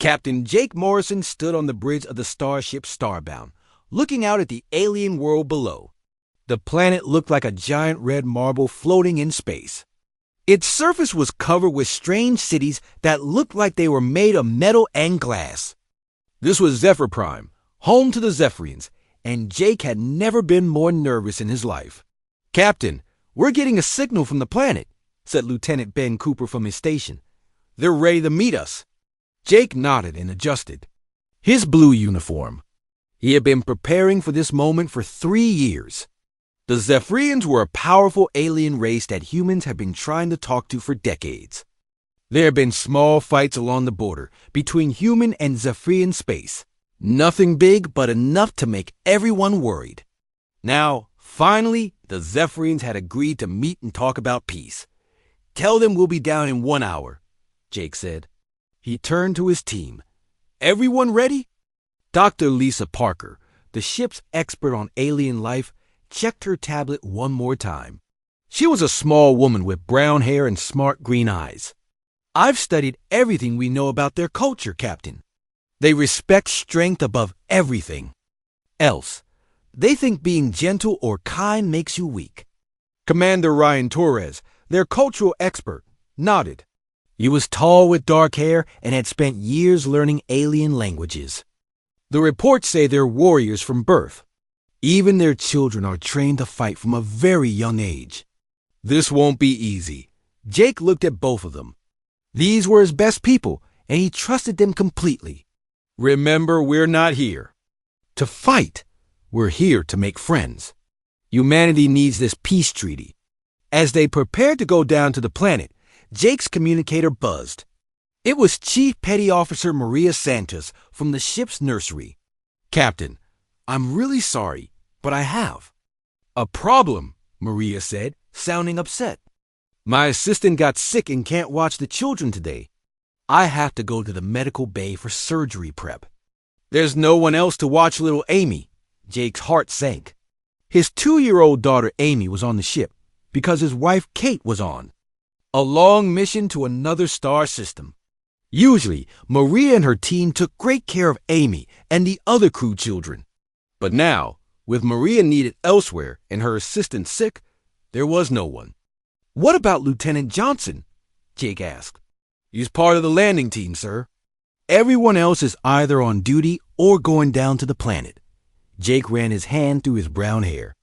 Captain Jake Morrison stood on the bridge of the starship Starbound, looking out at the alien world below. The planet looked like a giant red marble floating in space. Its surface was covered with strange cities that looked like they were made of metal and glass. This was Zephyr Prime, home to the Zephyrians, and Jake had never been more nervous in his life. "Captain, we're getting a signal from the planet," said Lieutenant Ben Cooper from his station. "They're ready to meet us." Jake nodded and adjusted his blue uniform. He had been preparing for this moment for 3 years. The Zephyrians were a powerful alien race that humans had been trying to talk to for decades. There had been small fights along the border between human and Zephyrian space. Nothing big, but enough to make everyone worried. Now, finally, the Zephyrians had agreed to meet and talk about peace. "Tell them we'll be down in 1 hour," Jake said. He turned to his team. "Everyone ready?" Dr. Lisa Parker, the ship's expert on alien life, checked her tablet one more time. She was a small woman with brown hair and smart green eyes. "I've studied everything we know about their culture, Captain. They respect strength above everything else. They think being gentle or kind makes you weak." Commander Ryan Torres, their cultural expert, nodded. He was tall with dark hair and had spent years learning alien languages. "The reports say they're warriors from birth. Even their children are trained to fight from a very young age." "This won't be easy." Jake looked at both of them. These were his best people, and he trusted them completely. "Remember, we're not here to fight. We're here to make friends. Humanity needs this peace treaty." As they prepared to go down to the planet, Jake's communicator buzzed. It was Chief Petty Officer Maria Santos from the ship's nursery. "Captain, I'm really sorry, but I have a problem," Maria said, sounding upset. "My assistant got sick and can't watch the children today. I have to go to the medical bay for surgery prep." "There's no one else to watch little Amy." Jake's heart sank. His 2-year-old daughter Amy was on the ship because his wife Kate was on a long mission to another star system. Usually, Maria and her team took great care of Amy and the other crew children. But now, with Maria needed elsewhere and her assistant sick, there was no one. "What about Lieutenant Johnson?" Jake asked. "He's part of the landing team, sir. Everyone else is either on duty or going down to the planet." Jake ran his hand through his brown hair.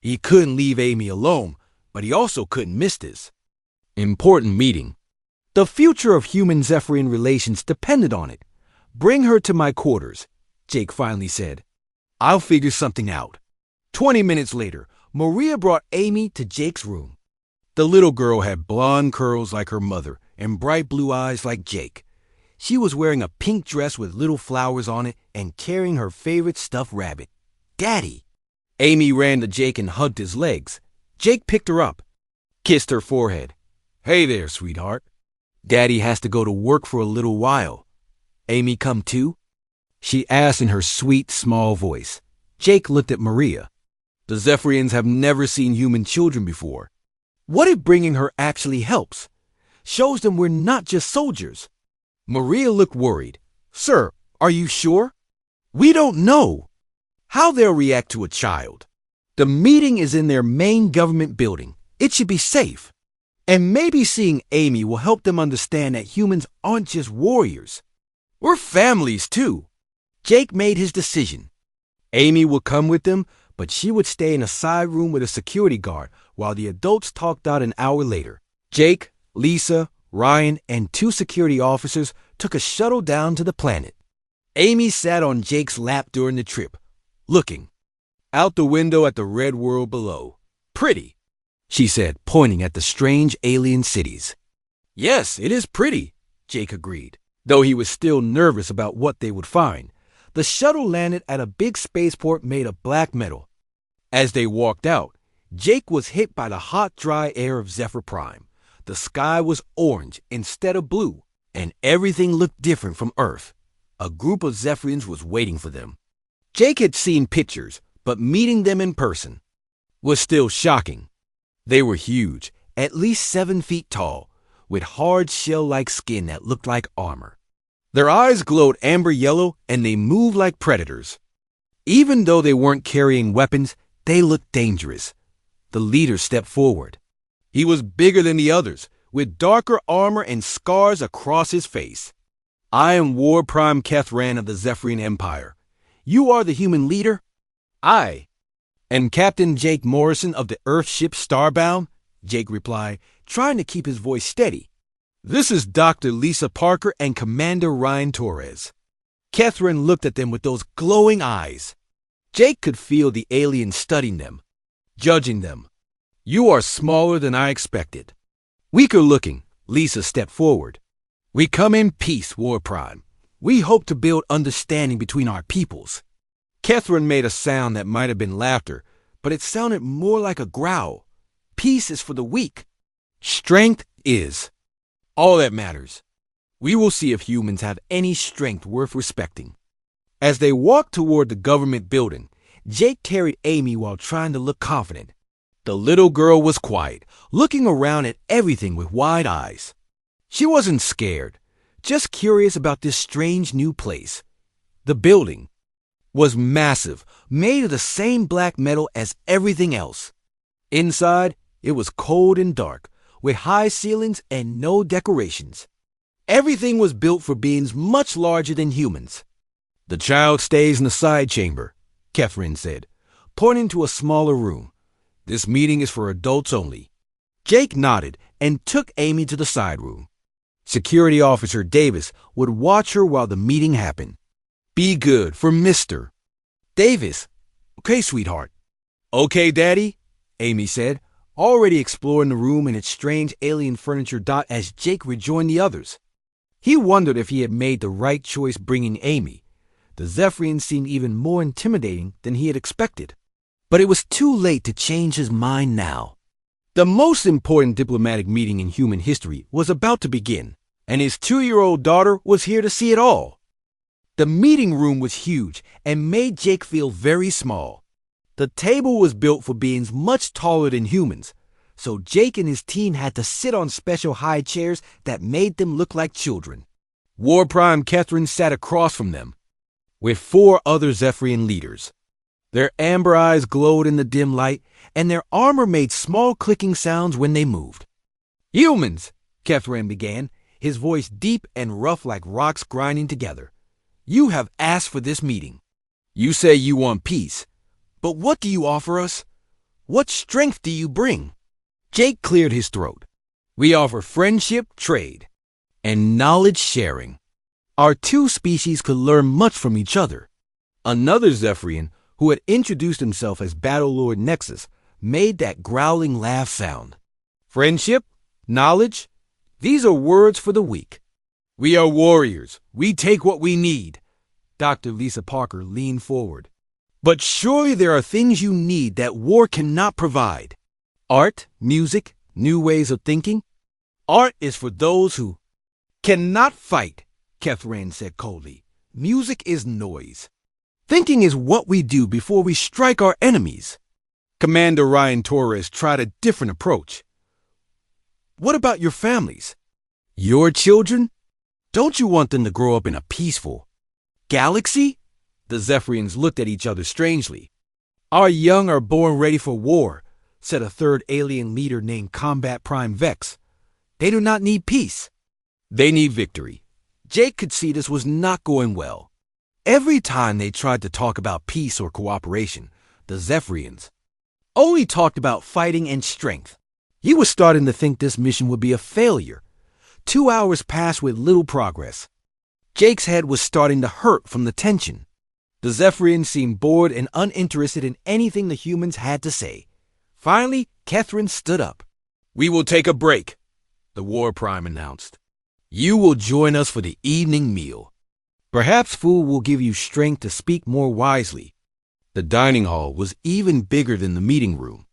He couldn't leave Amy alone, but he also couldn't miss this important meeting. The future of human-Zephyrian relations depended on it. "Bring her to my quarters," Jake finally said. "I'll figure something out." 20 minutes later, Maria brought Amy to Jake's room. The little girl had blonde curls like her mother and bright blue eyes like Jake. She was wearing a pink dress with little flowers on it and carrying her favorite stuffed rabbit, Daddy. Amy ran to Jake and hugged his legs. Jake picked her up, kissed her forehead. "Hey there, sweetheart. Daddy has to go to work for a little while. Amy come too?" she asked in her sweet, small voice. Jake looked at Maria. The Zephyrians have never seen human children before. What if bringing her actually helps? Shows them we're not just soldiers. Maria looked worried. "Sir, are you sure? We don't know how they'll react to a child. The meeting is in their main government building. It should be safe. And maybe seeing Amy will help them understand that humans aren't just warriors. We're families too." Jake made his decision. Amy would come with them, but she would stay in a side room with a security guard while the adults talked out an hour later. Jake, Lisa, Ryan, and 2 security officers took a shuttle down to the planet. Amy sat on Jake's lap during the trip, looking out the window at the red world below. "Pretty," she said, pointing at the strange alien cities. "Yes, it is pretty," Jake agreed, though he was still nervous about what they would find. The shuttle landed at a big spaceport made of black metal. As they walked out, Jake was hit by the hot, dry air of Zephyr Prime. The sky was orange instead of blue, and everything looked different from Earth. A group of Zephyrians was waiting for them. Jake had seen pictures, but meeting them in person was still shocking. They were huge, at least 7 feet tall, with hard shell-like skin that looked like armor. Their eyes glowed amber yellow and they moved like predators. Even though they weren't carrying weapons, they looked dangerous. The leader stepped forward. He was bigger than the others, with darker armor and scars across his face. I am War Prime Kethran of the Zephyrian Empire. You are the human leader? I am Captain Jake Morrison of the Earthship Starbound, Jake replied, trying to keep his voice steady. This is Dr. Lisa Parker and Commander Ryan Torres. Kethran looked at them with those glowing eyes. Jake could feel the alien studying them, judging them. You are smaller than I expected. Weaker looking, Lisa stepped forward. We come in peace, War Prime. We hope to build understanding between our peoples. Kethran made a sound that might have been laughter, but it sounded more like a growl. Peace is for the weak. Strength is all that matters. We will see if humans have any strength worth respecting. As they walked toward the government building, Jake carried Amy while trying to look confident. The little girl was quiet, looking around at everything with wide eyes. She wasn't scared, just curious about this strange new place. The building was massive, made of the same black metal as everything else. Inside, it was cold and dark, with high ceilings and no decorations. Everything was built for beings much larger than humans. The child stays in the side chamber, Kethran said, pointing to a smaller room. This meeting is for adults only. Jake nodded and took Amy to the side room. Security Officer Davis would watch her while the meeting happened. Be good for Mr. Davis. Okay, sweetheart. Okay, Daddy, Amy said, already exploring the room and its strange alien furniture as Jake rejoined the others. He wondered if he had made the right choice bringing Amy. The Zephyrians seemed even more intimidating than he had expected. But it was too late to change his mind now. The most important diplomatic meeting in human history was about to begin, and his 2-year-old daughter was here to see it all. The meeting room was huge and made Jake feel very small. The table was built for beings much taller than humans, so Jake and his team had to sit on special high chairs that made them look like children. War Prime Kethran sat across from them, with 4 other Zephyrian leaders. Their amber eyes glowed in the dim light, and their armor made small clicking sounds when they moved. Humans, Kethran began, his voice deep and rough like rocks grinding together. You have asked for this meeting. You say you want peace, but what do you offer us? What strength do you bring? Jake cleared his throat. We offer friendship, trade, and knowledge sharing. Our 2 species could learn much from each other. Another Zephyrian, who had introduced himself as Battlelord Nexus, made that growling laugh sound. Friendship, knowledge, these are words for the weak. We are warriors. We take what we need. Dr. Lisa Parker leaned forward. But surely there are things you need that war cannot provide. Art, music, new ways of thinking. Art is for those who cannot fight, Kethran said coldly. Music is noise. Thinking is what we do before we strike our enemies. Commander Ryan Torres tried a different approach. What about your families? Your children? Don't you want them to grow up in a peaceful galaxy? The Zephyrians looked at each other strangely. Our young are born ready for war, said a third alien leader named Combat Prime Vex. They do not need peace. They need victory. Jake could see this was not going well. Every time they tried to talk about peace or cooperation, the Zephyrians only talked about fighting and strength. He was starting to think this mission would be a failure. 2 hours passed with little progress. Jake's head was starting to hurt from the tension. The Zephyrians seemed bored and uninterested in anything the humans had to say. Finally, Kethran stood up. We will take a break, the War Prime announced. You will join us for the evening meal. Perhaps food will give you strength to speak more wisely. The dining hall was even bigger than the meeting room.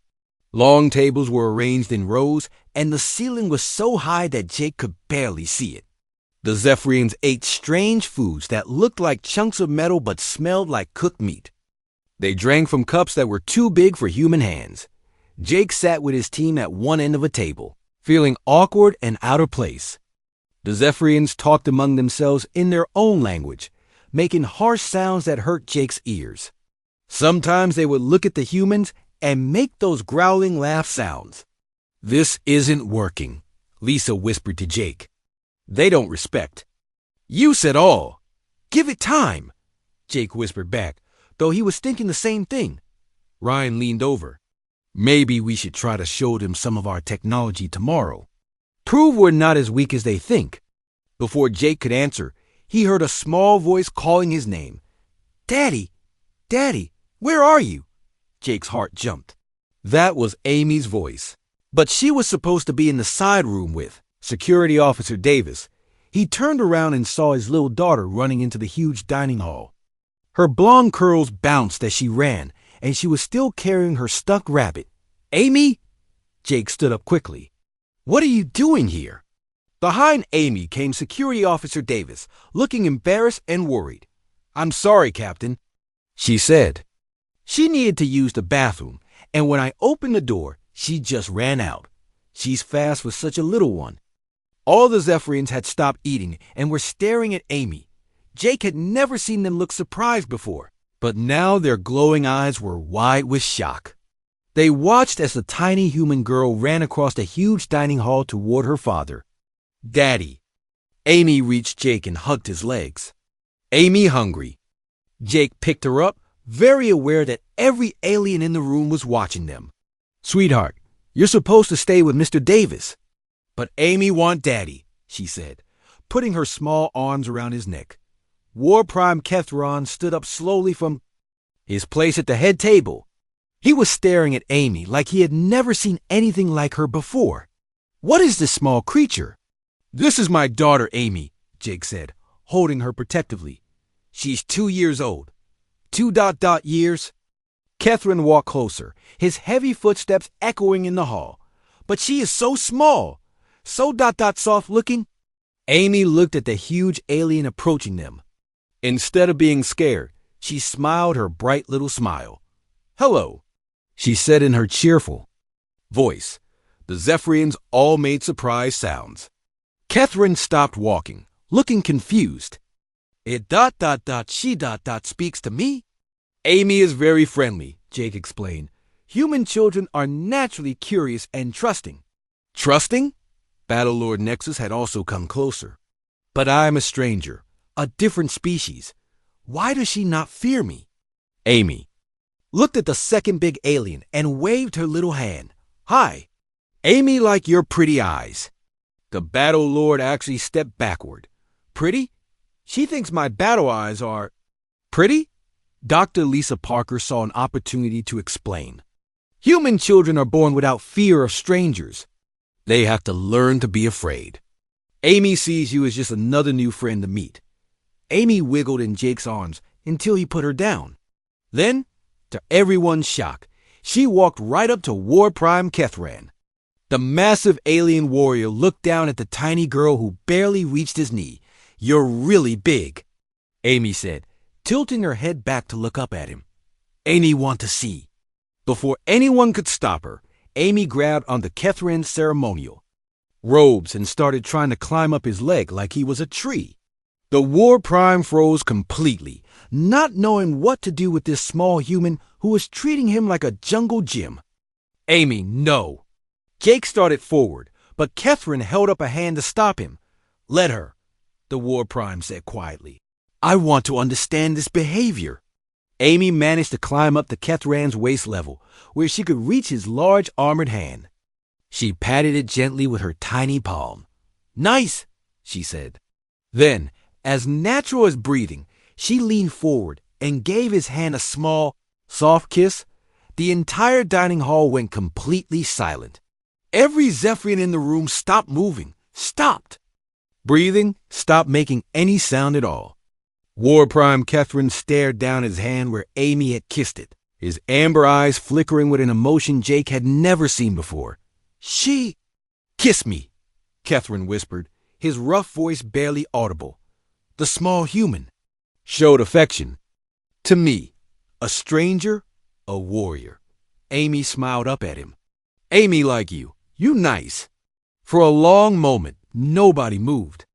Long tables were arranged in rows, and the ceiling was so high that Jake could barely see it. The Zephyrians ate strange foods that looked like chunks of metal but smelled like cooked meat. They drank from cups that were too big for human hands. Jake sat with his team at one end of a table, feeling awkward and out of place. The Zephyrians talked among themselves in their own language, making harsh sounds that hurt Jake's ears. Sometimes they would look at the humans and make those growling laugh sounds. "This isn't working," Lisa whispered to Jake. "They don't respect." "You said all. Give it time," Jake whispered back, though he was thinking the same thing. Ryan leaned over. "Maybe we should try to show them some of our technology tomorrow. Prove we're not as weak as they think." Before Jake could answer, he heard a small voice calling his name. "Daddy! Daddy! Where are you?" Jake's heart jumped. That was Amy's voice. But she was supposed to be in the side room with Security Officer Davis. He turned around and saw his little daughter running into the huge dining hall. Her blonde curls bounced as she ran, and she was still carrying her stuck rabbit. "Amy?" Jake stood up quickly. "What are you doing here?" Behind Amy came Security Officer Davis, looking embarrassed and worried. "I'm sorry, Captain," she said. "She needed to use the bathroom, and when I opened the door, she just ran out. She's fast for such a little one." All the Zephyrians had stopped eating and were staring at Amy. Jake had never seen them look surprised before, but now their glowing eyes were wide with shock. They watched as the tiny human girl ran across the huge dining hall toward her father. "Daddy." Amy reached Jake and hugged his legs. "Amy hungry." Jake picked her up, very aware that every alien in the room was watching them. "Sweetheart, you're supposed to stay with Mr. Davis." "But Amy want Daddy," she said, putting her small arms around his neck. War Prime Kethron stood up slowly from his place at the head table. He was staring at Amy like he had never seen anything like her before. "What is this small creature?" "This is my daughter, Amy," Jake said, holding her protectively. "She's 2 years old." 2 years? Kethron walked closer, his heavy footsteps echoing in the hall. "But she is so small, so soft looking." Amy looked at the huge alien approaching them. Instead of being scared, she smiled her bright little smile. "Hello," she said in her cheerful voice. The Zephyrians all made surprised sounds. Kethron stopped walking, looking confused. "It she speaks to me?" "Amy is very friendly," Jake explained. "Human children are naturally curious and trusting." "Trusting?" Battlelord Nexus had also come closer. "But I'm a stranger, a different species. Why does she not fear me?" Amy looked at the second big alien and waved her little hand. "Hi." "Amy like your pretty eyes." The Battlelord actually stepped backward. "Pretty? She thinks my battle eyes are pretty?" Dr. Lisa Parker saw an opportunity to explain. "Human children are born without fear of strangers. They have to learn to be afraid. Amy sees you as just another new friend to meet." Amy wiggled in Jake's arms until he put her down. Then, to everyone's shock, she walked right up to War Prime Kethran. The massive alien warrior looked down at the tiny girl who barely reached his knee. "You're really big," Amy said, tilting her head back to look up at him. "Amy want to see." Before anyone could stop her, Amy grabbed onto Kethran's ceremonial robes and started trying to climb up his leg like he was a tree. The War Prime froze completely, not knowing what to do with this small human who was treating him like a jungle gym. "Amy, no." Jake started forward, but Kethran held up a hand to stop him. "Let her," the War Prime said quietly. "I want to understand this behavior." Amy managed to climb up to Kethran's waist level, where she could reach his large armored hand. She patted it gently with her tiny palm. "Nice," she said. Then, as natural as breathing, she leaned forward and gave his hand a small, soft kiss. The entire dining hall went completely silent. Every Zephyrian in the room stopped moving, stopped breathing, stopped making any sound at all. War Prime Kethran stared down his hand where Amy had kissed it, his amber eyes flickering with an emotion Jake had never seen before. "She..." "Kiss me," Kethran whispered, his rough voice barely audible. The small human showed affection. "To me, a stranger, a warrior." Amy smiled up at him. "Amy like you. You nice." For a long moment, nobody moved.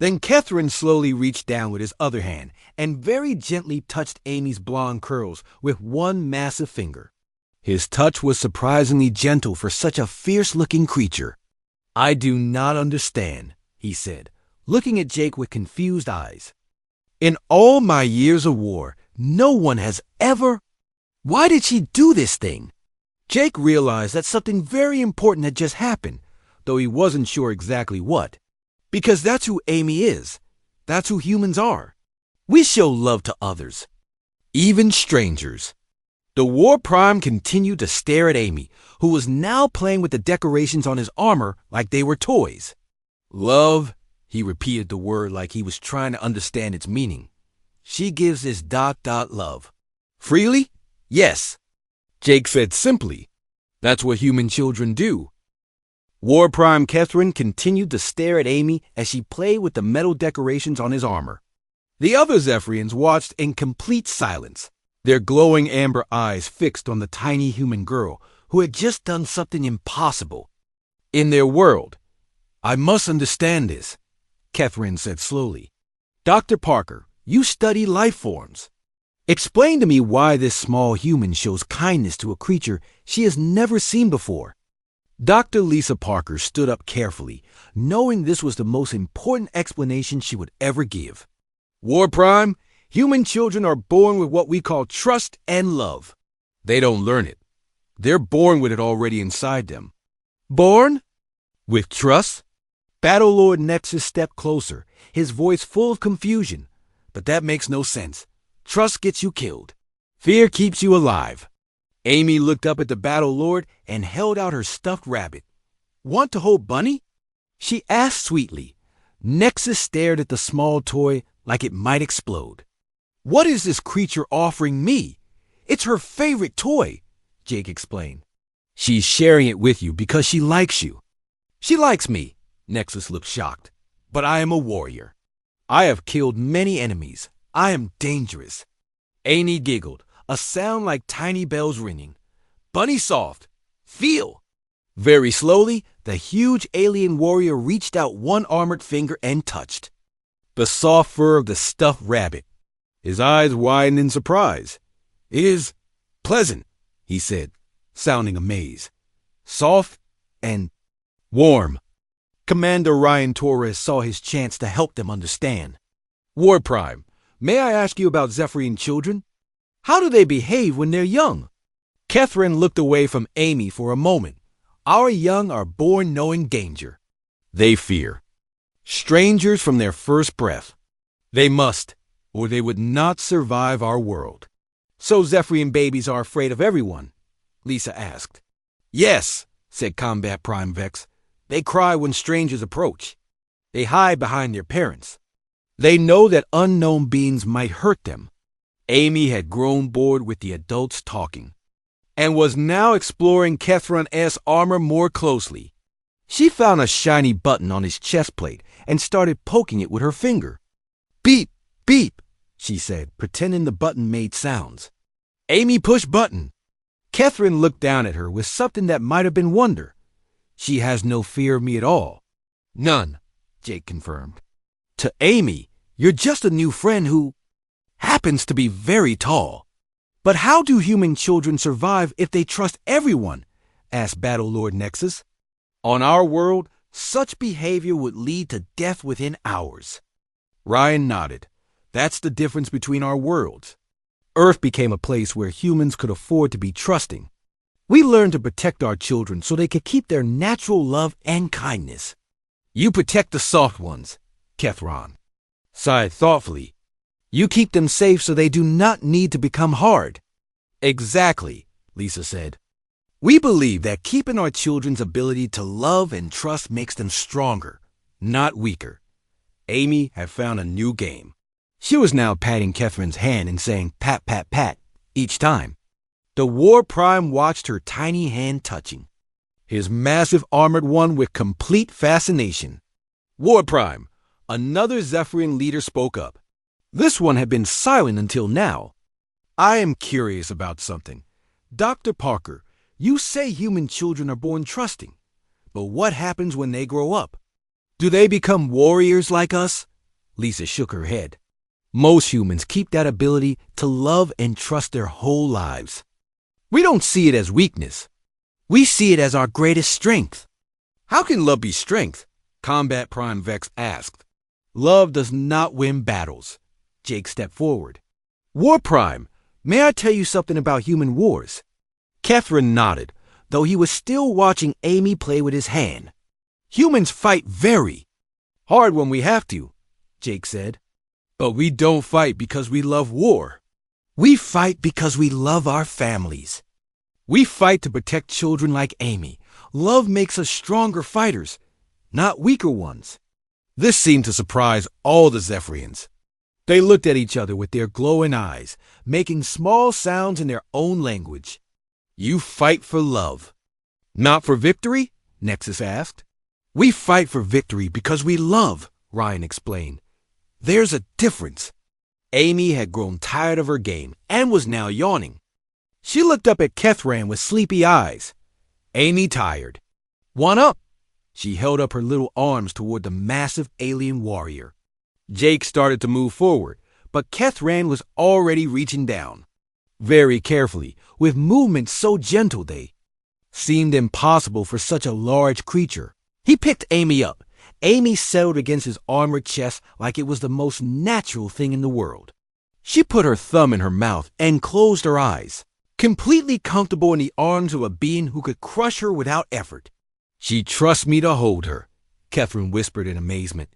Then Catherine slowly reached down with his other hand and very gently touched Amy's blonde curls with one massive finger. His touch was surprisingly gentle for such a fierce-looking creature. "I do not understand," he said, looking at Jake with confused eyes. "In all my years of war, no one has ever... Why did she do this thing?" Jake realized that something very important had just happened, though he wasn't sure exactly what. Because that's who Amy is. That's who humans are. We show love to others, even strangers. The War Prime continued to stare at Amy, who was now playing with the decorations on his armor like they were toys. "Love," he repeated the word like he was trying to understand its meaning. "She gives this ... love. Freely? Yes," Jake said simply. "That's what human children do." War Prime Catherine continued to stare at Amy as she played with the metal decorations on his armor. The other Zephyrians watched in complete silence, their glowing amber eyes fixed on the tiny human girl who had just done something impossible. In their world, "I must understand this," Catherine said slowly. "Dr. Parker, you study life forms. Explain to me why this small human shows kindness to a creature she has never seen before." Dr. Lisa Parker stood up carefully, knowing this was the most important explanation she would ever give. "War Prime, human children are born with what we call trust and love. They don't learn it. They're born with it already inside them." "Born? With trust?" Battlelord Nexus stepped closer, his voice full of confusion. "But that makes no sense. Trust gets you killed. Fear keeps you alive." Amy looked up at the Battlelord and held out her stuffed rabbit. "Want to hold Bunny?" she asked sweetly. Nexus stared at the small toy like it might explode. "What is this creature offering me? It's her favorite toy," Jake explained. "She's sharing it with you because she likes you." "She likes me," Nexus looked shocked. "But I am a warrior. I have killed many enemies. I am dangerous." Amy giggled, a sound like tiny bells ringing. "Bunny soft. Feel." Very slowly, the huge alien warrior reached out one armored finger and touched the soft fur of the stuffed rabbit. His eyes widened in surprise. "It is pleasant," he said, sounding amazed. "Soft and warm." Commander Ryan Torres saw his chance to help them understand. "War Prime, may I ask you about Zephyrian children? How do they behave when they're young?" Catherine looked away from Amy for a moment. "Our young are born knowing danger. They fear strangers from their first breath. They must, or they would not survive our world." "So Zephyrian babies are afraid of everyone?" Lisa asked. "Yes," said Combat Prime Vex. "They cry when strangers approach. They hide behind their parents. They know that unknown beings might hurt them." Amy had grown bored with the adults talking and was now exploring Catherine's armor more closely. She found a shiny button on his chest plate and started poking it with her finger. "Beep, beep," she said, pretending the button made sounds. "Amy, push button." Catherine looked down at her with something that might have been wonder. "She has no fear of me at all." "None," Jake confirmed. "To Amy, you're just a new friend who happens to be very tall." "But how do human children survive if they trust everyone?" asked Battlelord Nexus. "On our world, such behavior would lead to death within hours." Ryan nodded. "That's the difference between our worlds. Earth became a place where humans could afford to be trusting. We learned to protect our children so they could keep their natural love and kindness." "You protect the soft ones," Kethron sighed thoughtfully. "You keep them safe so they do not need to become hard." "Exactly," Lisa said. "We believe that keeping our children's ability to love and trust makes them stronger, not weaker." Amy had found a new game. She was now patting Catherine's hand and saying pat, pat, pat each time. The War Prime watched her tiny hand touching his massive armored one with complete fascination. "War Prime," another Zephyrian leader spoke up. This one had been silent until now. "I am curious about something. Dr. Parker, you say human children are born trusting. But what happens when they grow up? Do they become warriors like us, Lisa shook her head. Most humans keep that ability to love and trust their whole lives. We don't see it as weakness. We see it as our greatest strength. How can love be strength? Combat Prime Vex asked. Love does not win battles. Jake stepped forward. War Prime, may I tell you something about human wars? Catherine nodded, though he was still watching Amy play with his hand. Humans fight very hard when we have to, Jake said. But we don't fight because we love war. We fight because we love our families. We fight to protect children like Amy. Love makes us stronger fighters, not weaker ones. This seemed to surprise all the Zephyrians. They looked at each other with their glowing eyes, making small sounds in their own language. You fight for love. Not for victory? Nexus asked. We fight for victory because we love, Ryan explained. There's a difference. Amy had grown tired of her game and was now yawning. She looked up at Kethran with sleepy eyes. Amy tired. One up. She held up her little arms toward the massive alien warrior. Jake started to move forward, but Kethran was already reaching down. Very carefully, with movements so gentle they seemed impossible for such a large creature. He picked Amy up. Amy settled against his armored chest like it was the most natural thing in the world. She put her thumb in her mouth and closed her eyes, completely comfortable in the arms of a being who could crush her without effort. She trusts me to hold her, Catherine whispered in amazement.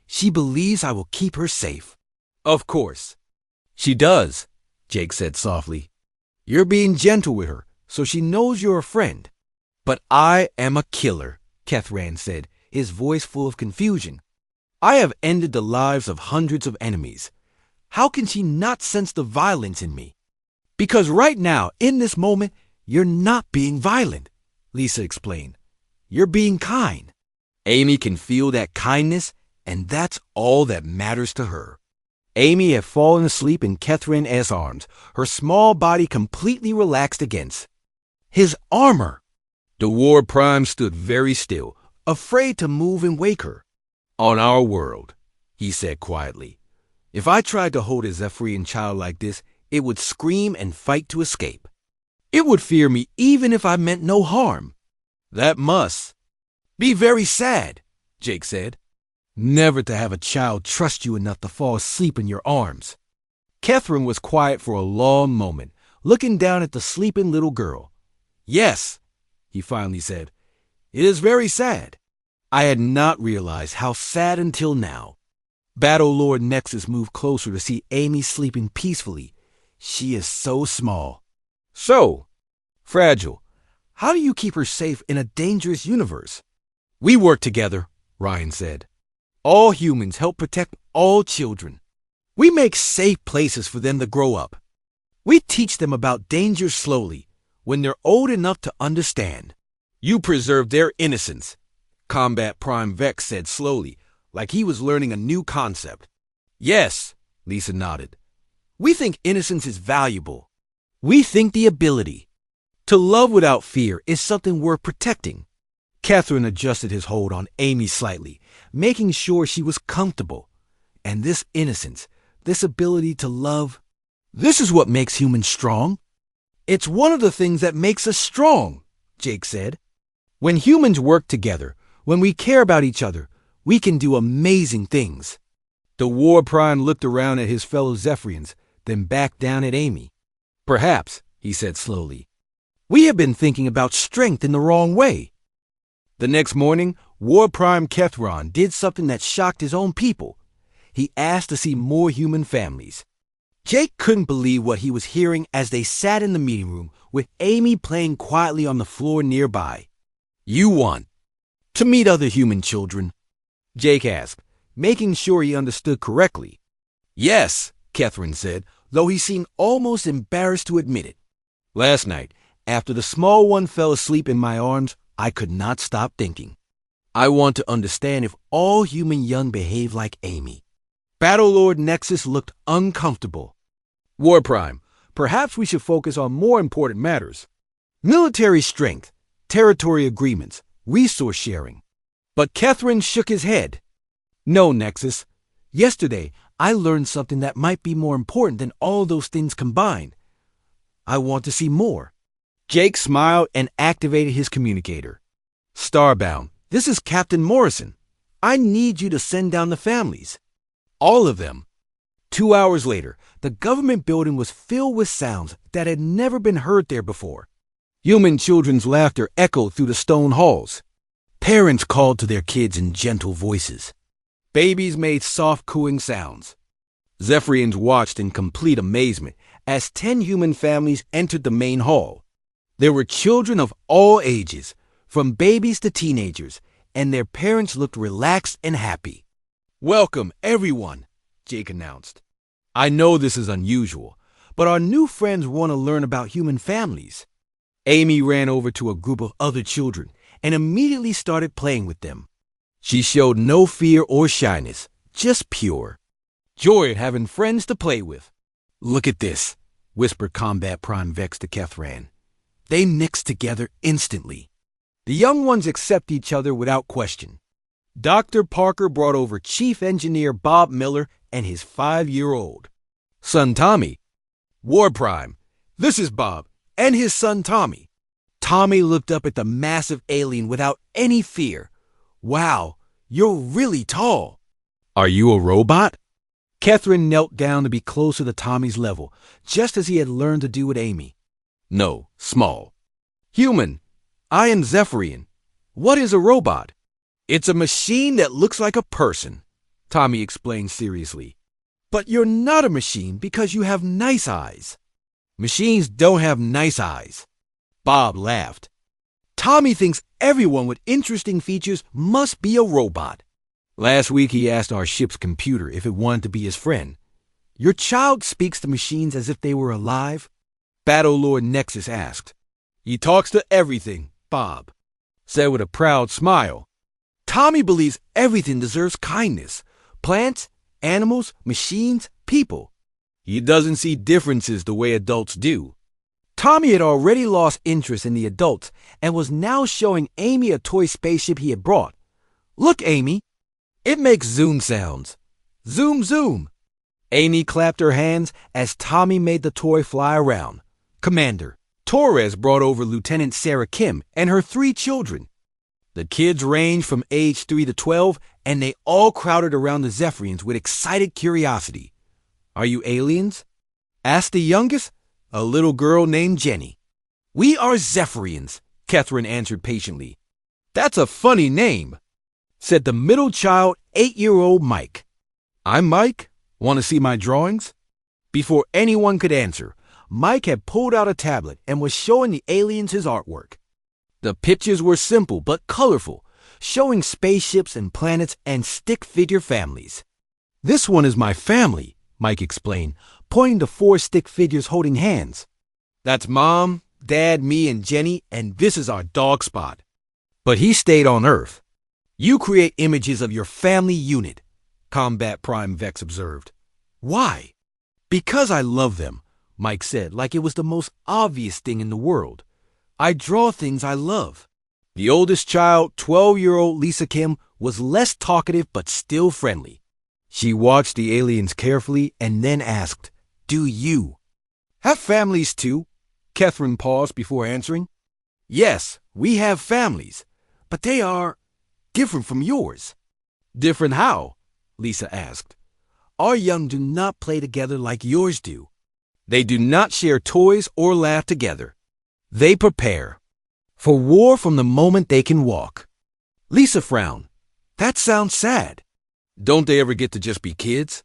She believes I will keep her safe. Of course. She does, Jake said softly. You're being gentle with her, so she knows you're a friend. But I am a killer, Kethran said, his voice full of confusion. I have ended the lives of hundreds of enemies. How can she not sense the violence in me? Because right now, in this moment, you're not being violent, Lisa explained. You're being kind. Amy can feel that kindness, and that's all that matters to her. Amy had fallen asleep in Kethran's arms, her small body completely relaxed against his armor. The War Prime stood very still, afraid to move and wake her. On our world, he said quietly. If I tried to hold a Zephyrian child like this, it would scream and fight to escape. It would fear me even if I meant no harm. That must be very sad, Jake said. Never to have a child trust you enough to fall asleep in your arms. Catherine was quiet for a long moment, looking down at the sleeping little girl. Yes, he finally said. It is very sad. I had not realized how sad until now. Battle Lord Nexus moved closer to see Amy sleeping peacefully. She is so small. So fragile. How do you keep her safe in a dangerous universe? We work together, Ryan said. All humans help protect all children. We make safe places for them to grow up. We teach them about danger slowly, when they're old enough to understand. You preserve their innocence, Combat Prime Vex said slowly, like he was learning a new concept. Yes, Lisa nodded. We think innocence is valuable. We think the ability to love without fear is something worth protecting. Catherine adjusted his hold on Amy slightly, making sure she was comfortable. And this innocence, this ability to love, this is what makes humans strong. It's one of the things that makes us strong, Jake said. When humans work together, when we care about each other, we can do amazing things. The War Prime looked around at his fellow Zephyrians, then back down at Amy. Perhaps, he said slowly, we have been thinking about strength in the wrong way. The next morning, War Prime Kethran did something that shocked his own people. He asked to see more human families. Jake couldn't believe what he was hearing as they sat in the meeting room with Amy playing quietly on the floor nearby. You want to meet other human children? Jake asked, making sure he understood correctly. Yes, Catherine said, though he seemed almost embarrassed to admit it. Last night, after the small one fell asleep in my arms, I could not stop thinking. I want to understand if all human young behave like Amy. Battle Lord Nexus looked uncomfortable. War Prime, perhaps we should focus on more important matters. Military strength, territory agreements, resource sharing. But Catherine shook his head. No, Nexus. Yesterday, I learned something that might be more important than all those things combined. I want to see more. Jake smiled and activated his communicator. Starbound, this is Captain Morrison. I need you to send down the families. All of them. 2 hours later, the government building was filled with sounds that had never been heard there before. Human children's laughter echoed through the stone halls. Parents called to their kids in gentle voices. Babies made soft cooing sounds. Zephyrians watched in complete amazement as 10 human families entered the main hall. There were children of all ages, from babies to teenagers, and their parents looked relaxed and happy. Welcome, everyone, Jake announced. I know this is unusual, but our new friends want to learn about human families. Amy ran over to a group of other children and immediately started playing with them. She showed no fear or shyness, just pure joy at having friends to play with. Look at this, whispered Combat Prime Vex to Kethran. They mixed together instantly. The young ones accept each other without question. Dr. Parker brought over Chief Engineer Bob Miller and his 5-year-old son Tommy. War Prime, this is Bob and his son Tommy. Tommy looked up at the massive alien without any fear. Wow, you're really tall. Are you a robot? Kethran knelt down to be closer to Tommy's level, just as he had learned to do with Amy. No, small. Human, I am Zephyrian. What is a robot? It's a machine that looks like a person, Tommy explained seriously. But you're not a machine because you have nice eyes. Machines don't have nice eyes. Bob laughed. Tommy thinks everyone with interesting features must be a robot. Last week he asked our ship's computer if it wanted to be his friend. Your child speaks to machines as if they were alive? Battlelord Nexus asked. He talks to everything, Bob said with a proud smile. Tommy believes everything deserves kindness. Plants, animals, machines, people. He doesn't see differences the way adults do. Tommy had already lost interest in the adults and was now showing Amy a toy spaceship he had brought. Look, Amy. It makes zoom sounds. Zoom, zoom. Amy clapped her hands as Tommy made the toy fly around. Commander, Torres brought over Lieutenant Sarah Kim and her 3 children. The kids ranged from age 3 to 12, and they all crowded around the Zephyrians with excited curiosity. Are you aliens? Asked the youngest, a little girl named Jenny. We are Zephyrians, Kethran answered patiently. That's a funny name, said the middle child, 8-year-old Mike. I'm Mike. Want to see my drawings? Before anyone could answer, Mike had pulled out a tablet and was showing the aliens his artwork. The pictures were simple but colorful, showing spaceships and planets and stick figure families. This one is my family, Mike explained, pointing to 4 stick figures holding hands. That's Mom, Dad, me, and Jenny, and this is our dog Spot. But he stayed on Earth. You create images of your family unit, Combat Prime Vex observed. Why? Because I love them, Mike said, like it was the most obvious thing in the world. I draw things I love. The oldest child, 12-year-old Lisa Kim, was less talkative but still friendly. She watched the aliens carefully and then asked, Do you have families too? Kethran paused before answering. Yes, we have families, but they are different from yours. Different how? Lisa asked. Our young do not play together like yours do. They do not share toys or laugh together. They prepare for war from the moment they can walk. Lisa frowned. That sounds sad. Don't they ever get to just be kids?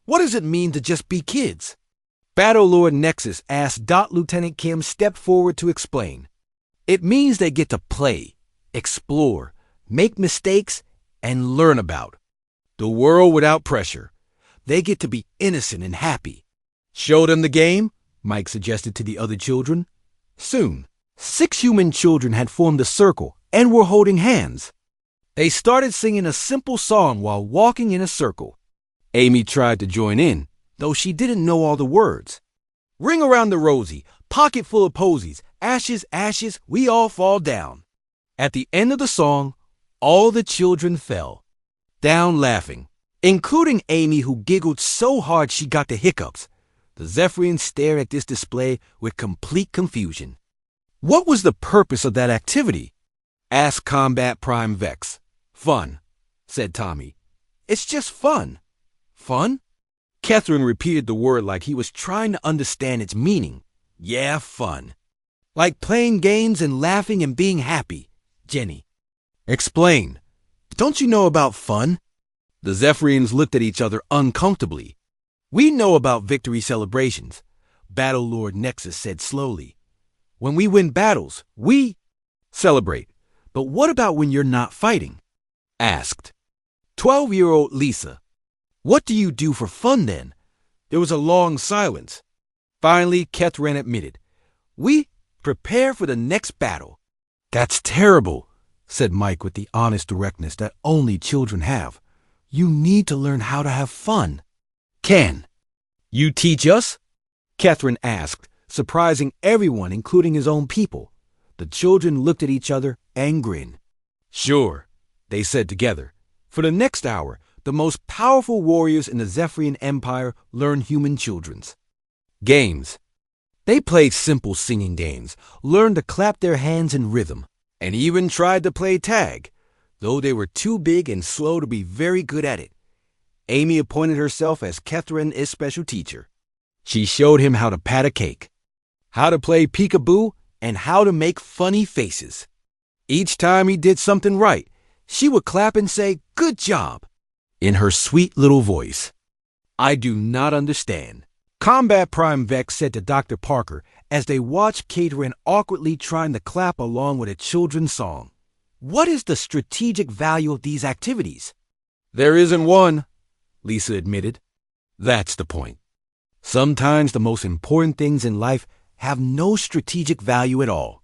What does it mean to just be kids? Battlelord Nexus asked Lieutenant Kim step forward to explain. It means they get to play, explore, make mistakes, and learn about the world without pressure. They get to be innocent and happy. Show them the game, Mike suggested to the other children. Soon, 6 human children had formed a circle and were holding hands. They started singing a simple song while walking in a circle. Amy tried to join in, though she didn't know all the words. Ring around the rosy, pocket full of posies, ashes, ashes, we all fall down. At the end of the song, all the children fell down laughing. including Amy, who giggled so hard she got the hiccups. The Zephyrians stared at this display with complete confusion. What was the purpose of that activity? Asked Combat Prime Vex. Fun, said Tommy. It's just fun. Fun? Catherine repeated the word like he was trying to understand its meaning. Yeah, fun. Like playing games and laughing and being happy. Jenny. Explain. Don't you know about fun? The Zephyrians looked at each other uncomfortably. We know about victory celebrations, Battle Lord Nexus said slowly. When we win battles, we celebrate. But what about when you're not fighting? Asked 12-year-old Lisa. What do you do for fun then? There was a long silence. Finally, Catherine admitted. We prepare for the next battle. That's terrible, said Mike with the honest directness that only children have. You need to learn how to have fun. Can you teach us? Catherine asked, surprising everyone, including his own people. The children looked at each other and grinned. Sure, they said together. For the next hour, the most powerful warriors in the Zephyrian Empire learned human children's games. They played simple singing games, learned to clap their hands in rhythm, and even tried to play tag, though they were too big and slow to be very good at it. Amy appointed herself as Catherine's special teacher. She showed him how to pat a cake, how to play peekaboo, and how to make funny faces. Each time he did something right, she would clap and say, "Good job," in her sweet little voice. I do not understand, Combat Prime Vex said to Dr. Parker as they watched Catherine awkwardly trying to clap along with a children's song. What is the strategic value of these activities? There isn't one, Lisa admitted. That's the point. Sometimes the most important things in life have no strategic value at all.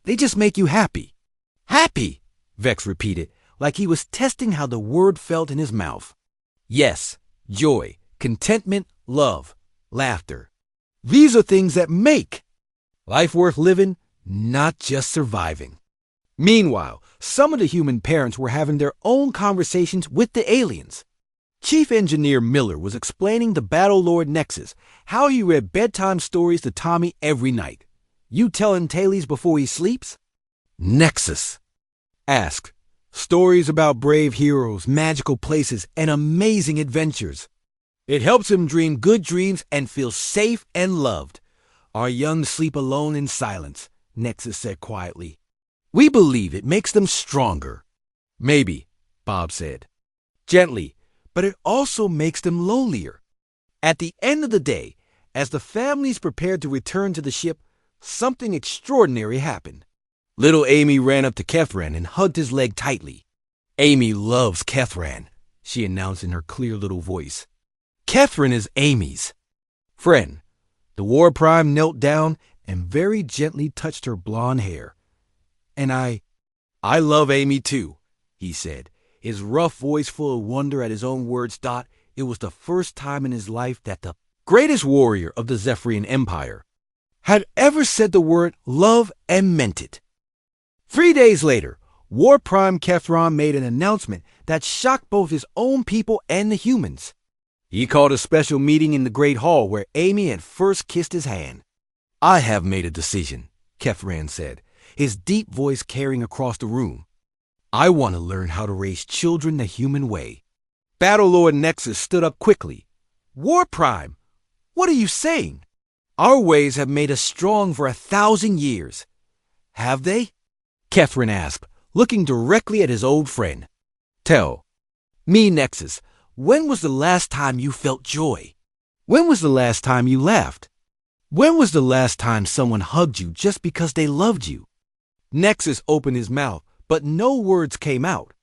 They just make you happy. Happy, Vex repeated, like he was testing how the word felt in his mouth. Yes, joy, contentment, love, laughter. These are things that make life worth living, not just surviving. Meanwhile, some of the human parents were having their own conversations with the aliens. Chief Engineer Miller was explaining to Battle Lord Nexus how he read bedtime stories to Tommy every night. You telling tales before he sleeps? Nexus asked. Stories about brave heroes, magical places, and amazing adventures. It helps him dream good dreams and feel safe and loved. Our young sleep alone in silence, Nexus said quietly. We believe it makes them stronger. Maybe, Bob said. Gently, but it also makes them lonelier. At the end of the day, as the families prepared to return to the ship, something extraordinary happened. Little Amy ran up to Kethran and hugged his leg tightly. Amy loves Kethran, she announced in her clear little voice. Kethran is Amy's friend. The War Prime knelt down and very gently touched her blonde hair. And I love Amy too, he said, his rough voice full of wonder at his own words. It was the first time in his life that the greatest warrior of the Zephyrian Empire had ever said the word love and meant it. 3 days later, War Prime Kethran made an announcement that shocked both his own people and the humans. He called a special meeting in the Great Hall where Amy had first kissed his hand. I have made a decision, Kethran said, his deep voice carrying across the room. I want to learn how to raise children the human way. Battle Lord Nexus stood up quickly. War Prime, what are you saying? Our ways have made us strong for 1,000 years. Have they? Kethran asked, looking directly at his old friend. Tell me, Nexus, when was the last time you felt joy? When was the last time you laughed? When was the last time someone hugged you just because they loved you? Nexus opened his mouth, but no words came out.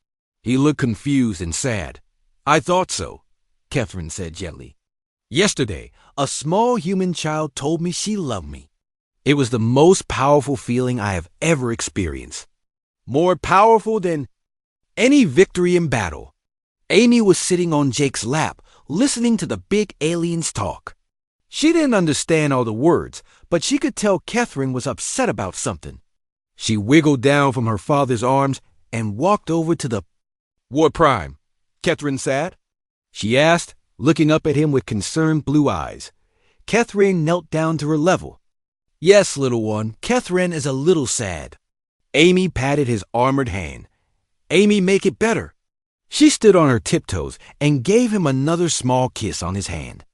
He looked confused and sad. I thought so, Kethran said gently. Yesterday, a small human child told me she loved me. It was the most powerful feeling I have ever experienced. More powerful than any victory in battle. Amy was sitting on Jake's lap, listening to the big aliens talk. She didn't understand all the words, but she could tell Kethran was upset about something. She wiggled down from her father's arms and walked over to the War Prime, Kethran said. she asked, looking up at him with concerned blue eyes. Catherine knelt down to her level. Yes, little one, Catherine is a little sad. Amy patted his armored hand. Amy, make it better. She stood on her tiptoes and gave him another small kiss on his hand.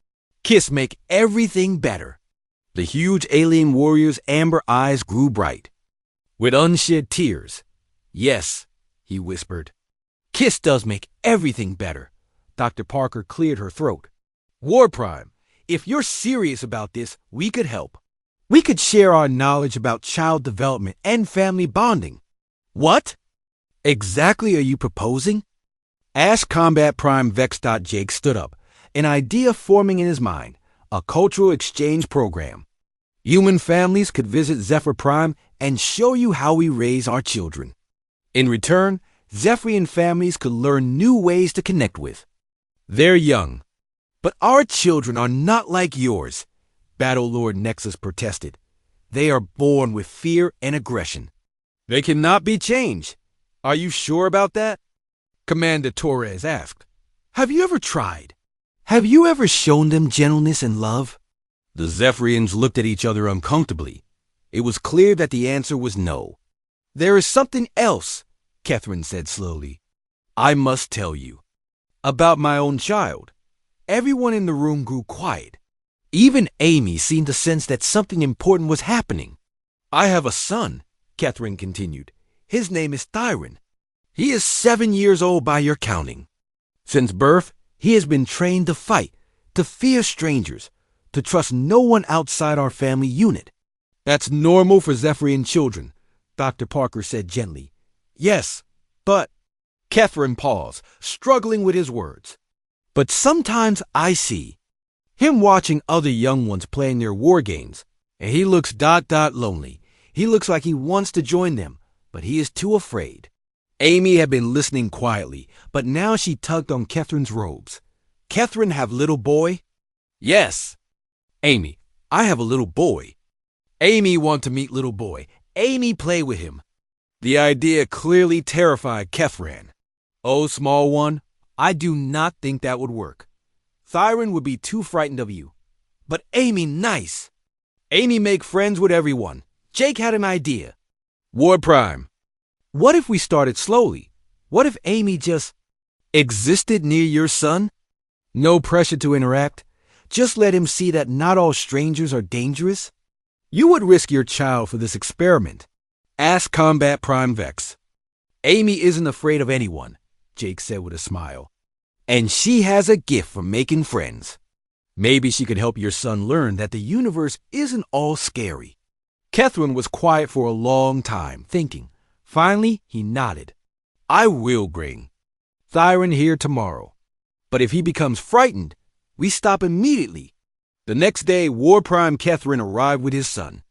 Kiss make everything better. The huge alien warrior's amber eyes grew bright, with unshed tears. Yes, he whispered. Kiss does make everything better. Dr. Parker cleared her throat. War Prime, if you're serious about this, we could help. We could share our knowledge about child development and family bonding. What exactly are you proposing? Ash Combat Prime Vex. Jake stood up, an idea forming in his mind, a cultural exchange program. Human families could visit Zephyr Prime and show you how we raise our children. In return, Zephyrian families could learn new ways to connect with. They're young, but our children are not like yours, Battle Lord Nexus protested. They are born with fear and aggression. They cannot be changed. Are you sure about that? Commander Torres asked. Have you ever tried? Have you ever shown them gentleness and love? The Zephyrians looked at each other uncomfortably. It was clear that the answer was no. There is something else, Catherine said slowly. I must tell you. About my own child. Everyone in the room grew quiet. Even Amy seemed to sense that something important was happening. I have a son, Catherine continued. His name is Thyron. He is 7 years old by your counting. Since birth, he has been trained to fight, to fear strangers, to trust no one outside our family unit. That's normal for Zephyrian children, Dr. Parker said gently. Yes, but... Catherine paused, struggling with his words. But sometimes I see him watching other young ones playing their war games, and he looks lonely. He looks like he wants to join them, but he is too afraid. Amy had been listening quietly, but now she tugged on Catherine's robes. Catherine have little boy? Yes. Amy, I have a little boy. Amy want to meet little boy. Amy play with him. The idea clearly terrified Catherine. Oh, small one, I do not think that would work. Thyron would be too frightened of you. But Amy nice. Amy make friends with everyone. Jake had an idea. War Prime. What if we started slowly? What if Amy just existed near your son? No pressure to interact. Just let him see that not all strangers are dangerous. You would risk your child for this experiment. Ask Combat Prime Vex. Amy isn't afraid of anyone, Jake said with a smile. And she has a gift for making friends. Maybe she could help your son learn that the universe isn't all scary. Catherine was quiet for a long time, thinking. Finally, he nodded. I will bring Thyron here tomorrow. But if he becomes frightened, we stop immediately. The next day, War Prime Catherine arrived with his son.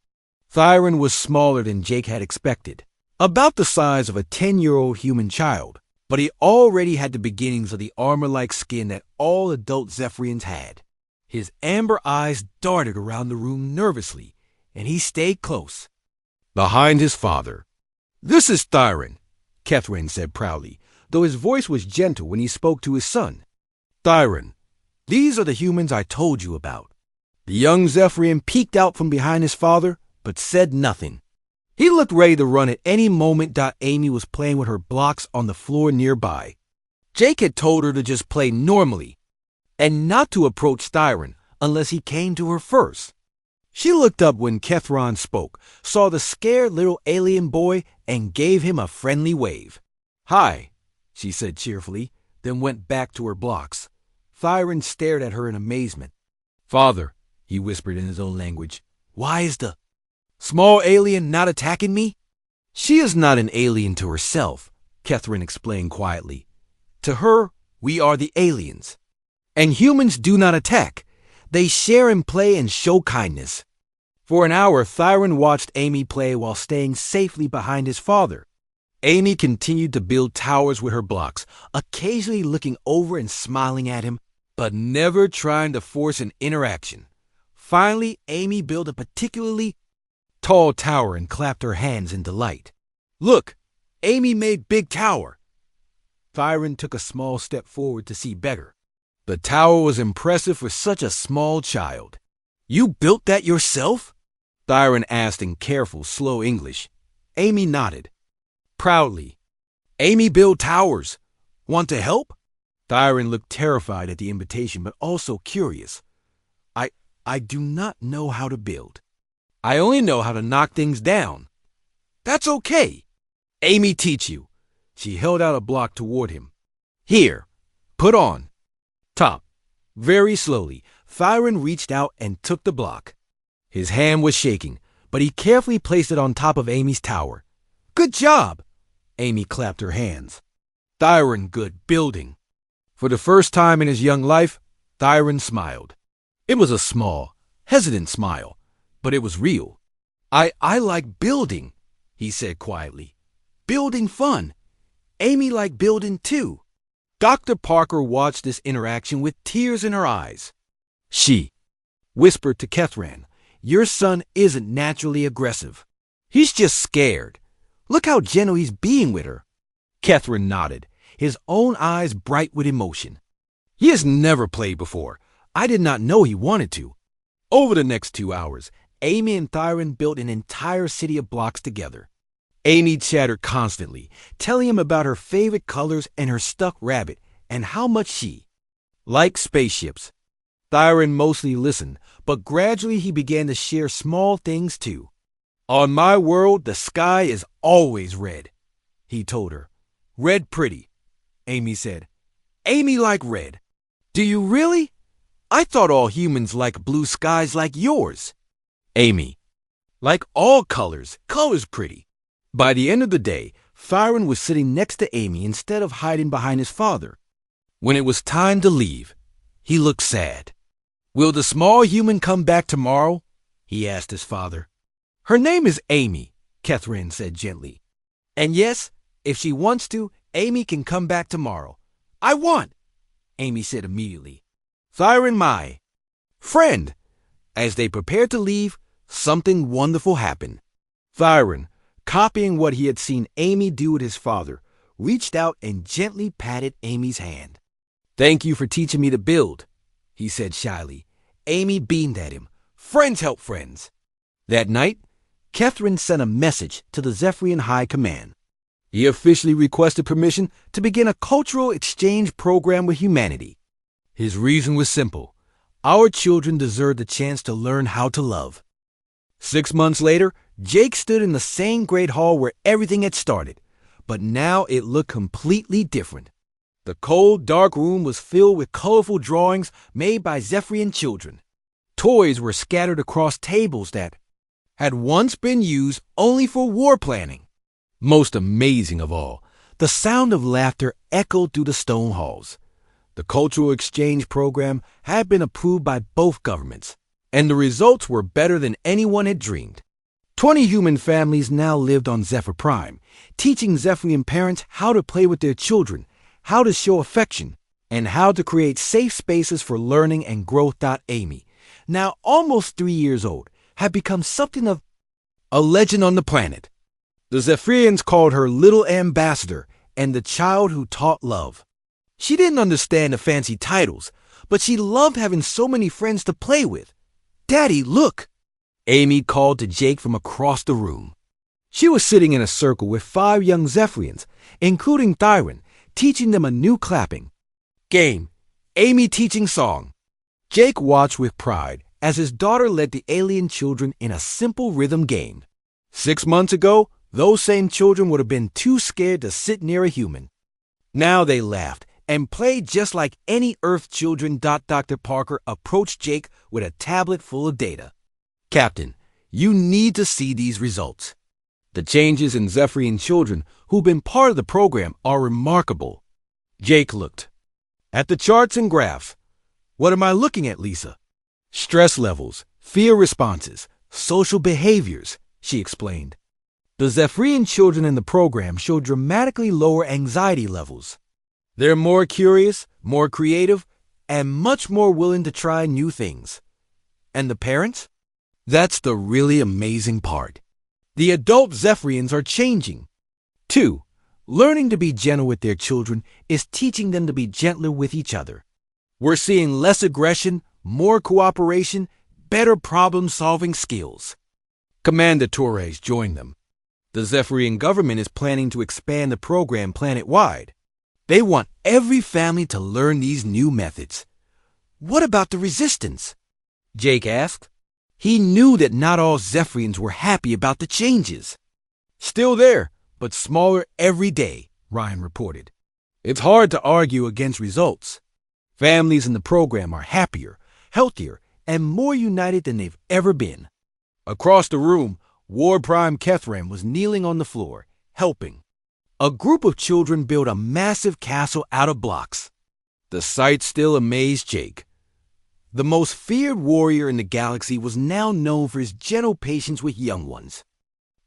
Thyron was smaller than Jake had expected, about the size of a 10-year-old human child, but he already had the beginnings of the armor-like skin that all adult Zephyrians had. His amber eyes darted around the room nervously, and he stayed close, behind his father. This is Thyron, Catherine said proudly, though his voice was gentle when he spoke to his son. Thyron, these are the humans I told you about. The young Zephyrian peeked out from behind his father, but said nothing. He looked ready to run at any moment. Amy was playing with her blocks on the floor nearby. Jake had told her to just play normally, and not to approach Thyron unless he came to her first. She looked up when Kethron spoke, saw the scared little alien boy, and gave him a friendly wave. Hi, she said cheerfully, then went back to her blocks. Thyron stared at her in amazement. Father, he whispered in his own language, why is the small alien not attacking me? She is not an alien to herself, Catherine explained quietly. To her, we are the aliens. And humans do not attack. They share and play and show kindness. For an hour, Thyron watched Amy play while staying safely behind his father. Amy continued to build towers with her blocks, occasionally looking over and smiling at him, but never trying to force an interaction. Finally, Amy built a particularly tall tower and clapped her hands in delight. Look, Amy made big tower. Thyron took a small step forward to see better. The tower was impressive for such a small child. "You built that yourself?" Thyron asked in careful, slow English. Amy nodded. Proudly. "Amy build towers. Want to help?" Thyron looked terrified at the invitation, but also curious. I do not know how to build. I only know how to knock things down." "That's okay. Amy teach you." She held out a block toward him. "Here, put on." Top. Very slowly, Thyron reached out and took the block. His hand was shaking, but he carefully placed it on top of Amy's tower. "Good job!" Amy clapped her hands. Thyron good building. For the first time in his young life, Thyron smiled. It was a small, hesitant smile, but it was real. I like building," he said quietly. "Building fun. Amy like building too." Dr. Parker watched this interaction with tears in her eyes. She whispered to Catherine, "Your son isn't naturally aggressive. He's just scared. Look how gentle he's being with her." Catherine nodded, his own eyes bright with emotion. "He has never played before. I did not know he wanted to." Over the next 2 hours, Amy and Thyron built an entire city of blocks together. Amy chattered constantly, telling him about her favorite colors and her stuffed rabbit and how much she liked spaceships. Thyron mostly listened, but gradually he began to share small things too. "On my world, the sky is always red," he told her. "Red pretty," Amy said. "Amy like red." "Do you really? I thought all humans like blue skies like yours." Amy: "Like all colors, color's pretty." By the end of the day, Thyron was sitting next to Amy instead of hiding behind his father. When it was time to leave, he looked sad. "Will the small human come back tomorrow?" he asked his father. "Her name is Amy," Catherine said gently. "And yes, if she wants to, Amy can come back tomorrow." "I want," Amy said immediately. "Thyron, my friend." As they prepared to leave, something wonderful happened. Thyron, copying what he had seen Amy do with his father, reached out and gently patted Amy's hand. "Thank you for teaching me to build," he said shyly. Amy beamed at him. "Friends help friends." That night, Catherine sent a message to the Zephyrian High Command. He officially requested permission to begin a cultural exchange program with humanity. His reason was simple. Our children deserve the chance to learn how to love. 6 months later, Jake stood in the same great hall where everything had started, but now it looked completely different. The cold, dark room was filled with colorful drawings made by Zephyrian children. Toys were scattered across tables that had once been used only for war planning. Most amazing of all, the sound of laughter echoed through the stone halls. The cultural exchange program had been approved by both governments, and the results were better than anyone had dreamed. 20 human families now lived on Zephyr Prime, teaching Zephyrian parents how to play with their children, how to show affection, and how to create safe spaces for learning and growth. Amy, now almost 3 years old, had become something of a legend on the planet. The Zephyrians called her Little Ambassador and the child who taught love. She didn't understand the fancy titles, but she loved having so many friends to play with. "Daddy, look!" Amy called to Jake from across the room. She was sitting in a circle with 5 young Zephyrians, including Thyron, teaching them a new clapping game, Amy teaching song. Jake watched with pride as his daughter led the alien children in a simple rhythm game. 6 months ago, those same children would have been too scared to sit near a human. Now they laughed and played just like any Earth children. Dr. Parker approached Jake with a tablet full of data. "Captain, you need to see these results. The changes in Zephyrian children who've been part of the program are remarkable." Jake looked at the charts and graphs. "What am I looking at, Lisa?" "Stress levels, fear responses, social behaviors," she explained. "The Zephyrian children in the program show dramatically lower anxiety levels. They're more curious, more creative, and much more willing to try new things." "And the parents?" "That's the really amazing part. The adult Zephyrians are changing. 2. Learning to be gentle with their children is teaching them to be gentler with each other. We're seeing less aggression, more cooperation, better problem-solving skills. Commander Torres joined them. The Zephyrian government is planning to expand the program planet-wide. They want every family to learn these new methods. What about the resistance? Jake asked. He knew that not all Zephyrians were happy about the changes. Still there, but smaller every day, Ryan reported. It's hard to argue against results. Families in the program are happier, healthier, and more united than they've ever been. Across the room, War Prime Kethran was kneeling on the floor, helping. A group of children built a massive castle out of blocks. The sight still amazed Jake. The most feared warrior in the galaxy was now known for his gentle patience with young ones.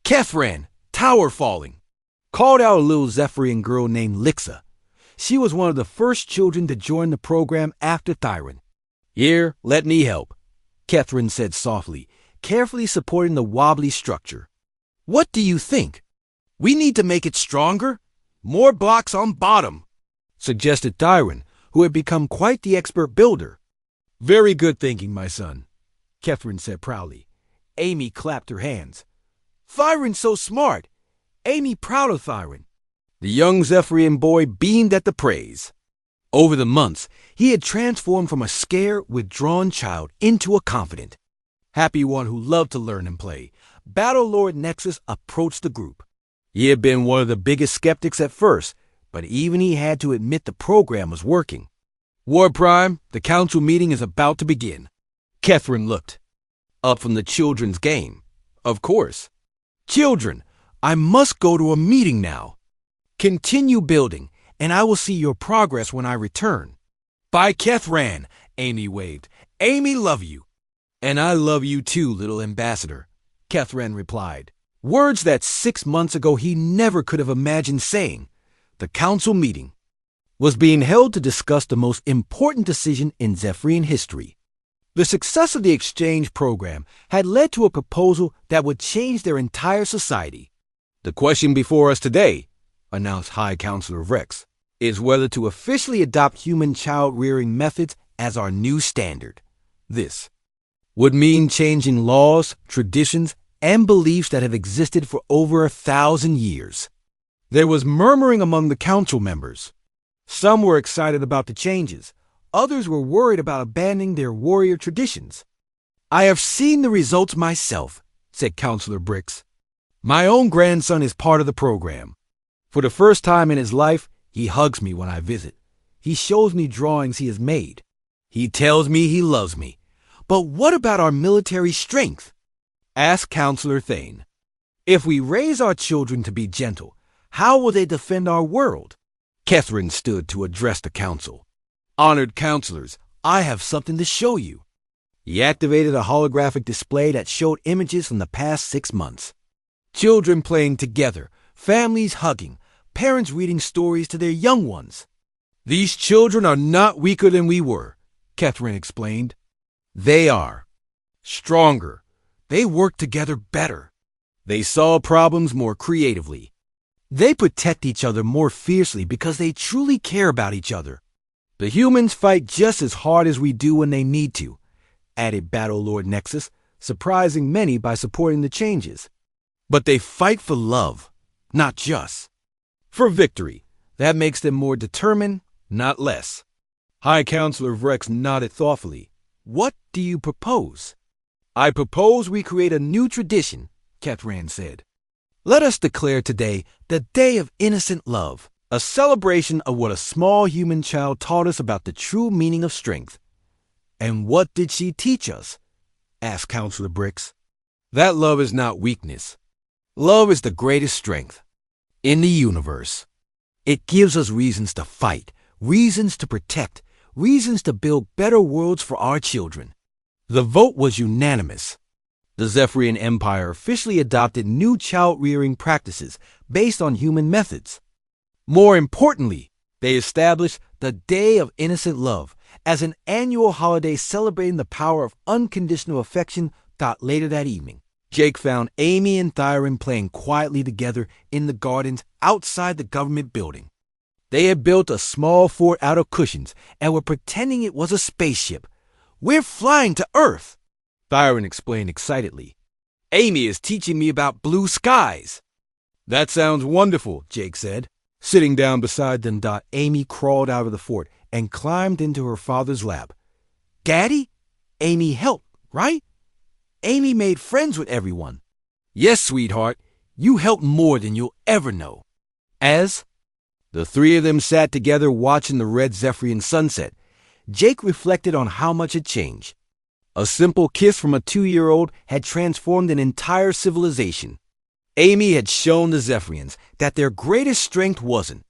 Kethran, tower falling, called out a little Zephyrian girl named Lixa. She was one of the first children to join the program after Thyron. Here, let me help, Kethran said softly, carefully supporting the wobbly structure. What do you think? We need to make it stronger? More blocks on bottom, suggested Thyron, who had become quite the expert builder. Very good thinking, my son, Kethran said proudly. Amy clapped her hands. Thyron's so smart. Amy proud of Thyron. The young Zephyrian boy beamed at the praise. Over the months, he had transformed from a scared, withdrawn child into a confident, happy one who loved to learn and play. Battlelord Nexus approached the group. He had been one of the biggest skeptics at first, but even he had to admit the program was working. War Prime, the council meeting is about to begin. Kethran looked. Up from the children's game. Of course. Children, I must go to a meeting now. Continue building, and I will see your progress when I return. Bye, Kethran, Amy waved. Amy, love you. And I love you too, little ambassador, Kethran replied. Words that 6 months ago he never could have imagined saying. The council meeting was being held to discuss the most important decision in Zephyrian history. The success of the exchange program had led to a proposal that would change their entire society. The question before us today, announced High Counselor Rex, is whether to officially adopt human child-rearing methods as our new standard. This would mean changing laws, traditions, and beliefs that have existed for over 1,000 years. There was murmuring among the council members. Some were excited about the changes. Others were worried about abandoning their warrior traditions. I have seen the results myself, said Counselor Brix. My own grandson is part of the program. For the first time in his life, he hugs me when I visit. He shows me drawings he has made. He tells me he loves me. But what about our military strength? Asked Counselor Thane. If we raise our children to be gentle, how will they defend our world? Kethran stood to address the council. Honored counselors, I have something to show you. He activated a holographic display that showed images from the past 6 months. Children playing together, families hugging, parents reading stories to their young ones. These children are not weaker than we were, Kethran explained. They are stronger. They work together better. They solve problems more creatively. They protect each other more fiercely because they truly care about each other. The humans fight just as hard as we do when they need to, added Battlelord Nexus, surprising many by supporting the changes. But they fight for love, not just for victory. That makes them more determined, not less. High Counselor Vrex nodded thoughtfully. What do you propose? I propose we create a new tradition, Kethran said. Let us declare today the Day of Innocent Love, a celebration of what a small human child taught us about the true meaning of strength. And what did she teach us? Asked Counselor Brix. That love is not weakness. Love is the greatest strength in the universe. It gives us reasons to fight, reasons to protect, reasons to build better worlds for our children. The vote was unanimous. The Zephyrian Empire officially adopted new child-rearing practices based on human methods. More importantly, they established the Day of Innocent Love as an annual holiday celebrating the power of unconditional affection. Later that evening, Jake found Amy and Thyron playing quietly together in the gardens outside the government building. They had built a small fort out of cushions and were pretending it was a spaceship. "We're flying to Earth," Byron explained excitedly. "Amy is teaching me about blue skies." "That sounds wonderful," Jake said. Sitting down beside them, Amy crawled out of the fort and climbed into her father's lap. "Daddy, Amy helped, right? Amy made friends with everyone." "Yes, sweetheart, you helped more than you'll ever know." As the three of them sat together watching the red Zephyrian sunset, Jake reflected on how much had changed. A simple kiss from a 2-year-old had transformed an entire civilization. Amy had shown the Zephyrians that their greatest strength wasn't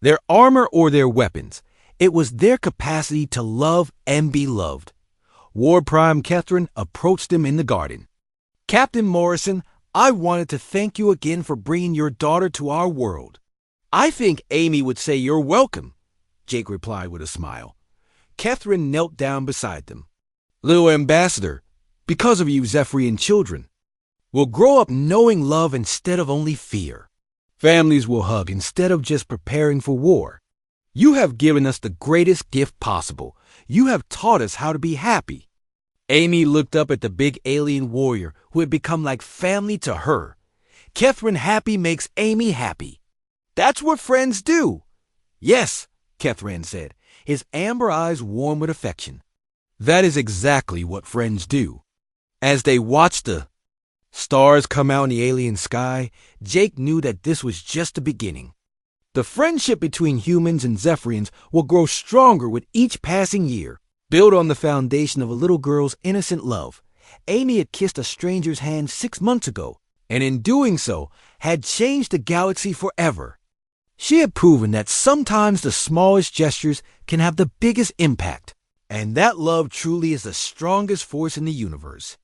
their armor or their weapons. It was their capacity to love and be loved. War Prime Catherine approached them in the garden. "Captain Morrison, I wanted to thank you again for bringing your daughter to our world." "I think Amy would say you're welcome," Jake replied with a smile. Catherine knelt down beside them. "Little ambassador, because of you Zephyrian children will grow up knowing love instead of only fear. Families will hug instead of just preparing for war. You have given us the greatest gift possible. You have taught us how to be happy." Amy looked up at the big alien warrior who had become like family to her. "Catherine happy makes Amy happy. That's what friends do." "Yes," Catherine said, his amber eyes warm with affection. "That is exactly what friends do." As they watched the stars come out in the alien sky, Jake knew that this was just the beginning. The friendship between humans and Zephyrians will grow stronger with each passing year. Built on the foundation of a little girl's innocent love, Amy had kissed a stranger's hand 6 months ago, and in doing so, had changed the galaxy forever. She had proven that sometimes the smallest gestures can have the biggest impact, and that love truly is the strongest force in the universe.